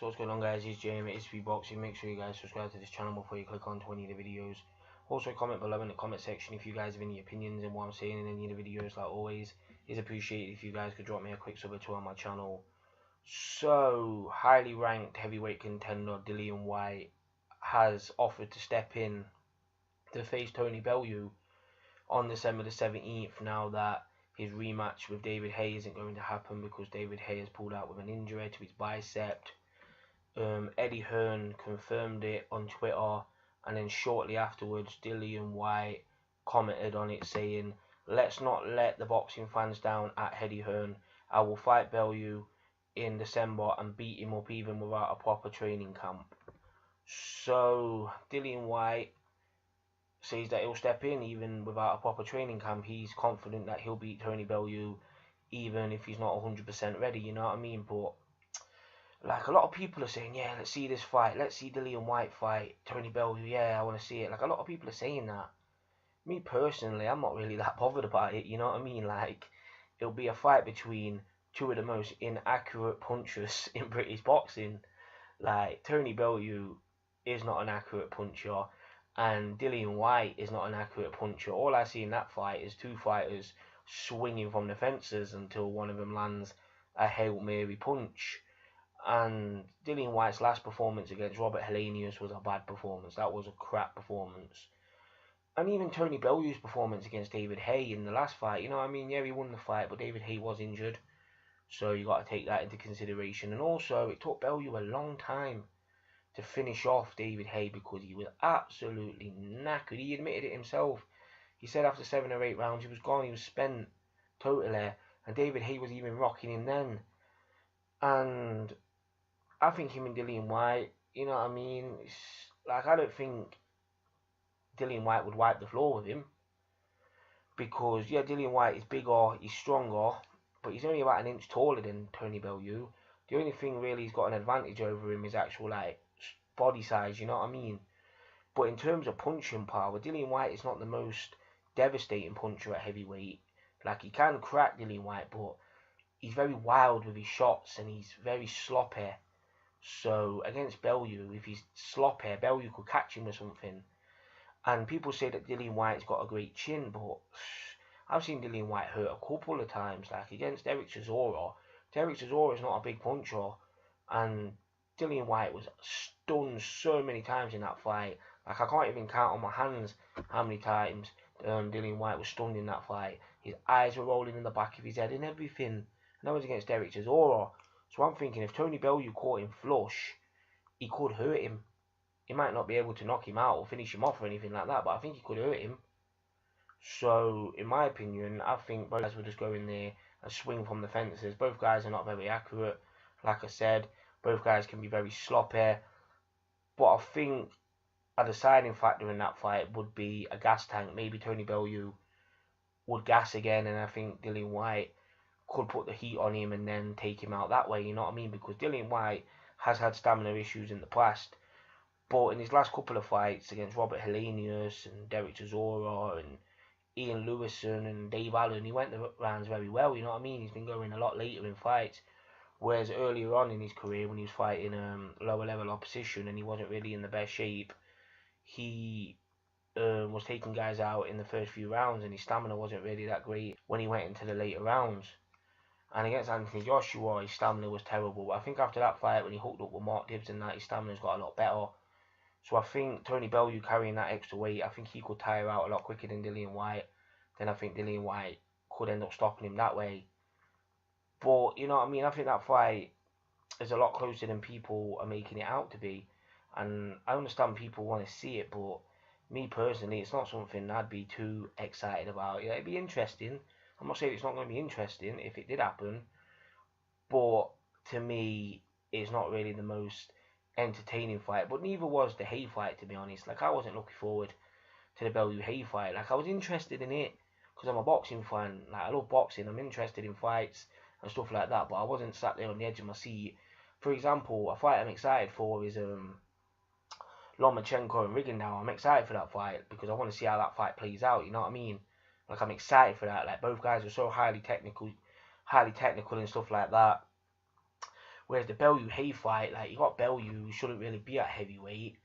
So what's going on, guys? It's Jamie, it's speedboxing. Make sure you guys subscribe to this channel before you click on to any of the videos. Also comment below in the comment section if you guys have any opinions in what I'm saying in any of the videos. Like always, it's appreciated if you guys could drop me a quick sub or two on my channel. So, highly ranked heavyweight contender Dillian Whyte has offered to step in to face Tony Bellew on December the 17th, now that his rematch with David Haye isn't going to happen because David Haye has pulled out with an injury to his bicep. Eddie Hearn confirmed it on Twitter, and then shortly afterwards Dillian Whyte commented on it saying, "Let's not let the boxing fans down at Eddie Hearn. I will fight Bellew in December and beat him up even without a proper training camp." So Dillian Whyte says that he'll step in even without a proper training camp. He's confident that he'll beat Tony Bellew even if he's not 100% ready, you know what I mean? But like, a lot of people are saying, yeah, let's see this fight, let's see Dillian Whyte fight Tony Bellew, yeah, I want to see it. Like, a lot of people are saying that. Me personally, I'm not really that bothered about it, you know what I mean? Like, it'll be a fight between two of the most inaccurate punchers in British boxing. Like, Tony Bellew is not an accurate puncher, and Dillian Whyte is not an accurate puncher. All I see in that fight is two fighters swinging from the fences until one of them lands a Hail Mary punch. And Dillian Whyte's last performance against Robert Helenius was a bad performance. That was a crap performance. And even Tony Bellew's performance against David Haye in the last fight, you know what I mean? Yeah, he won the fight, but David Haye was injured. So you got to take that into consideration. And also, it took Bellew a long time to finish off David Haye because he was absolutely knackered. He admitted it himself. He said after 7 or 8 rounds, he was gone, he was spent totally. And David Haye was even rocking him then. And I think him and Dillian Whyte, you know what I mean? It's, like, I don't think Dillian Whyte would wipe the floor with him. Because, yeah, Dillian Whyte is bigger, he's stronger, but he's only about an inch taller than Tony Bellew. The only thing really he's got an advantage over him is actual, like, body size, you know what I mean? But in terms of punching power, Dillian Whyte is not the most devastating puncher at heavyweight. Like, he can crack Dillian Whyte, but he's very wild with his shots and he's very sloppy. So against Bellew, if he's sloppy, Bellew could catch him with something. And people say that Dillian Whyte's got a great chin, but I've seen Dillian Whyte hurt a couple of times. Like against Derek Chisora. Derek Chisora is not a big puncher, and Dillian Whyte was stunned so many times in that fight. Like, I can't even count on my hands how many times Dillian Whyte was stunned in that fight. His eyes were rolling in the back of his head and everything. And that was against Derek Chisora. So I'm thinking if Tony Bellew caught him flush, he could hurt him. He might not be able to knock him out or finish him off or anything like that, but I think he could hurt him. So, in my opinion, I think both guys will just go in there and swing from the fences. Both guys are not very accurate. Like I said, both guys can be very sloppy. But I think a deciding factor in that fight would be a gas tank. Maybe Tony Bellew would gas again, and I think Dillian Whyte could put the heat on him and then take him out that way, you know what I mean? Because Dillian Whyte has had stamina issues in the past, but in his last couple of fights against Robert Helenius and Derek Chisora and Ian Lewison and Dave Allen, he went the rounds very well, you know what I mean? He's been going a lot later in fights, whereas earlier on in his career when he was fighting lower level opposition and he wasn't really in the best shape, he was taking guys out in the first few rounds and his stamina wasn't really that great when he went into the later rounds. And against Anthony Joshua, his stamina was terrible. But I think after that fight, when he hooked up with Mark Dibbs and that, his stamina's got a lot better. So I think Tony Bellew carrying that extra weight, I think he could tire out a lot quicker than Dillian Whyte. Then I think Dillian Whyte could end up stopping him that way. But, you know what I mean? I think that fight is a lot closer than people are making it out to be. And I understand people want to see it, but me personally, it's not something I'd be too excited about. Yeah, it'd be interesting. I'm not saying it's not going to be interesting if it did happen, but to me, it's not really the most entertaining fight. But neither was the Haye fight, to be honest. Like, I wasn't looking forward to the Bellew Haye fight. Like, I was interested in it because I'm a boxing fan. Like, I love boxing. I'm interested in fights and stuff like that. But I wasn't sat there on the edge of my seat. For example, a fight I'm excited for is Lomachenko and Rigondeaux. I'm excited for that fight because I want to see how that fight plays out. You know what I mean? Like, I'm excited for that. Like, both guys are so highly technical and stuff like that. Whereas the Bellew Hay fight, like, you got Bellew, who shouldn't really be at heavyweight,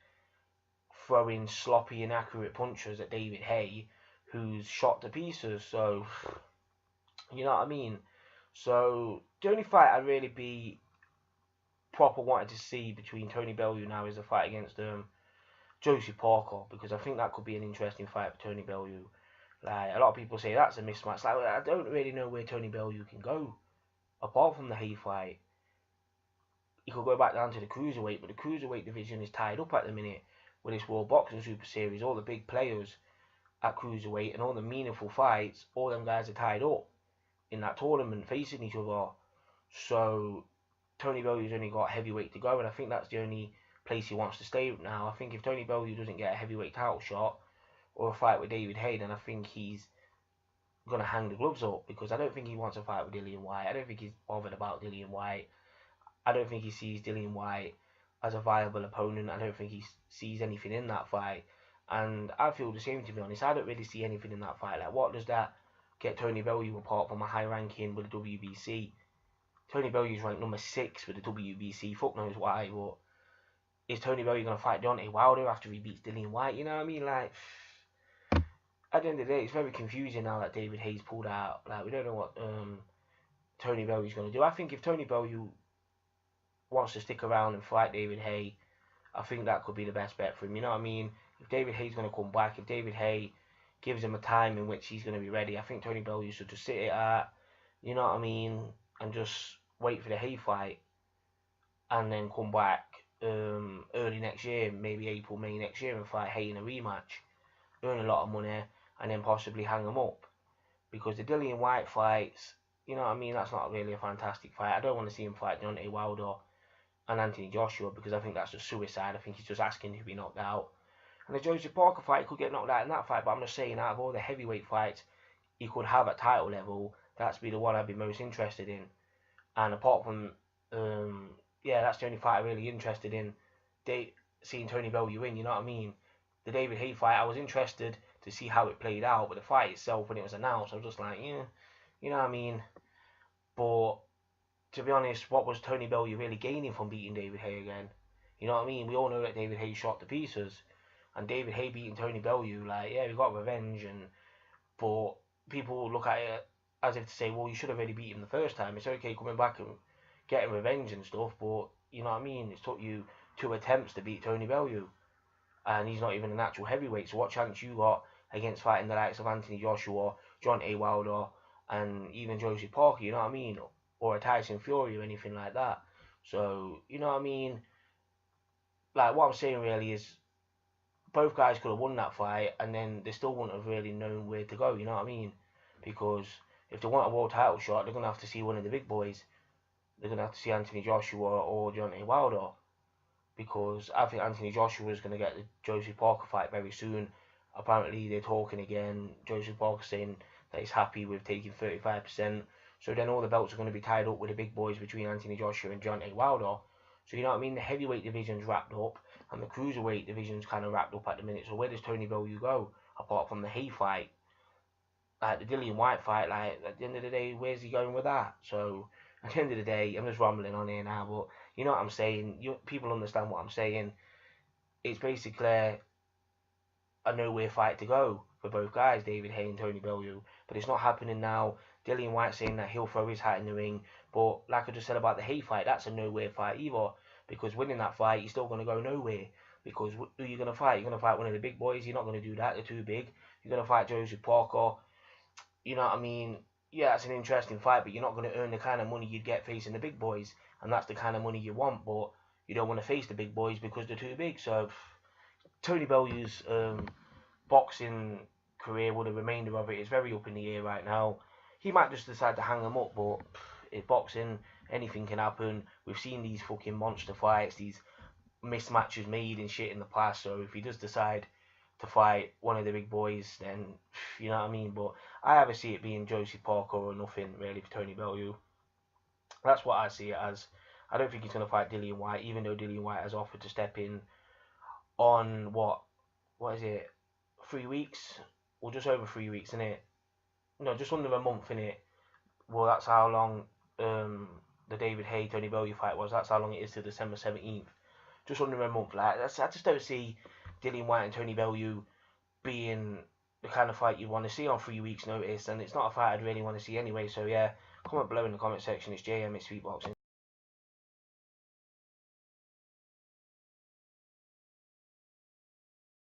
throwing sloppy, inaccurate punches at David Hay, who's shot to pieces. So, you know what I mean? So, the only fight I'd really be proper wanted to see between Tony Bellew now is a fight against Josie Parker, because I think that could be an interesting fight for Tony Bellew. Like, a lot of people say that's a mismatch. Like, I don't really know where Tony Bellew can go apart from the Hay fight. He could go back down to the cruiserweight, but the cruiserweight division is tied up at the minute with this World Boxing Super Series. All the big players at cruiserweight and all the meaningful fights, all them guys are tied up in that tournament facing each other. So Tony Bellew's only got heavyweight to go, and I think that's the only place he wants to stay now. I think if Tony Bellew doesn't get a heavyweight title shot or a fight with David Hay, then I think he's going to hang the gloves up, because I don't think he wants a fight with Dillian Whyte. I don't think he's bothered about Dillian Whyte. I don't think he sees Dillian Whyte as a viable opponent. I don't think he sees anything in that fight. And I feel the same, to be honest. I don't really see anything in that fight. Like, what does that get Tony Bellew apart from a high ranking with the WBC? Tony Bellew's ranked number 6 with the WBC. Fuck knows why, but is Tony Bellew going to fight Deontay Wilder after he beats Dillian Whyte? You know what I mean? Like, at the end of the day, it's very confusing now that David Hayes pulled out. Like, we don't know what Tony Bellew's going to do. I think if Tony Bellew wants to stick around and fight David Hay, I think that could be the best bet for him. You know what I mean? If David Hay's going to come back, if David Hay gives him a time in which he's going to be ready, I think Tony Bellew should just sit it out, you know what I mean, and just wait for the Hay fight, and then come back early next year, maybe April, May next year, and fight Hay in a rematch, earn a lot of money, and then possibly hang him up. Because the Dillian Whyte fights, you know what I mean, that's not really a fantastic fight. I don't want to see him fight Deontay Wilder and Anthony Joshua, because I think that's just suicide. I think he's just asking to be knocked out. And the Josie Parker fight, he could get knocked out in that fight, but I'm just saying, out of all the heavyweight fights he could have at title level, that's be the one I'd be most interested in. And apart from, yeah, that's the only fight I'm really interested in, seeing Tony Bellew win, you know what I mean? The David Hay fight, I was interested to see how it played out, but the fight itself, when it was announced, I was just like, yeah, you know what I mean? But to be honest, what was Tony Bellew really gaining from beating David Hay again? You know what I mean? We all know that David Hay shot to pieces, and David Hay beating Tony Bellew, like, yeah, we got revenge, but people look at it as if to say, well, you should have already beat him the first time. It's okay coming back and getting revenge and stuff, but you know what I mean? It took you 2 attempts to beat Tony Bellew, and he's not even an actual heavyweight. So what chance you got against fighting the likes of Anthony Joshua, Deontay Wilder, and even Josie Parker? You know what I mean? Or a Tyson Fury or anything like that. So, you know what I mean? Like, what I'm saying really is, both guys could have won that fight, and then they still wouldn't have really known where to go, you know what I mean? Because if they want a world title shot, they're going to have to see one of the big boys. They're going to have to see Anthony Joshua or Deontay Wilder. Because I think Anthony Joshua is going to get the Josie Parker fight very soon. Apparently, they're talking again. Josie Parker saying that he's happy with taking 35%. So then all the belts are going to be tied up with the big boys between Anthony Joshua and Deontay Wilder. So you know what I mean? The heavyweight division's wrapped up, and the cruiserweight division's kind of wrapped up at the minute. So where does Tony Bellew go, apart from the Hay fight? Like the Dillian Whyte fight, like, at the end of the day, where's he going with that? So at the end of the day, I'm just rambling on here now, but you know what I'm saying? People understand what I'm saying. It's basically a nowhere fight to go for both guys, David Hay and Tony Bellew. But it's not happening now. Dillian Whyte saying that he'll throw his hat in the ring. But like I just said about the Hay fight, that's a nowhere fight either. Because winning that fight, you're still going to go nowhere. Because who are you going to fight? You're going to fight one of the big boys. You're not going to do that. They're too big. You're going to fight Josie Parker. You know what I mean? Yeah, it's an interesting fight, but you're not going to earn the kind of money you'd get facing the big boys. And that's the kind of money you want, but you don't want to face the big boys because they're too big. So Tony Bellew's boxing career, well, the remainder of it is very up in the air right now. He might just decide to hang them up, but it's boxing, anything can happen. We've seen these fucking monster fights, these mismatches made and shit in the past, so if he does decide to fight one of the big boys, then, you know what I mean? But I either see it being Josie Parker or nothing, really, for Tony Bellew. That's what I see it as. I don't think he's going to fight Dillian Whyte, even though Dillian Whyte has offered to step in on, what is it, 3 weeks? Well, just over 3 weeks, innit? No, just under a month, innit? Well, that's how long the David Haye Tony Bellew fight was. That's how long it is to December 17th. Just under a month. Like, I just don't see Dillian Whyte and Tony Bellew being the kind of fight you want to see on 3 weeks' notice, and it's not a fight I'd really want to see anyway. So yeah, comment below in the comment section. It's JM, it's Speedboxing.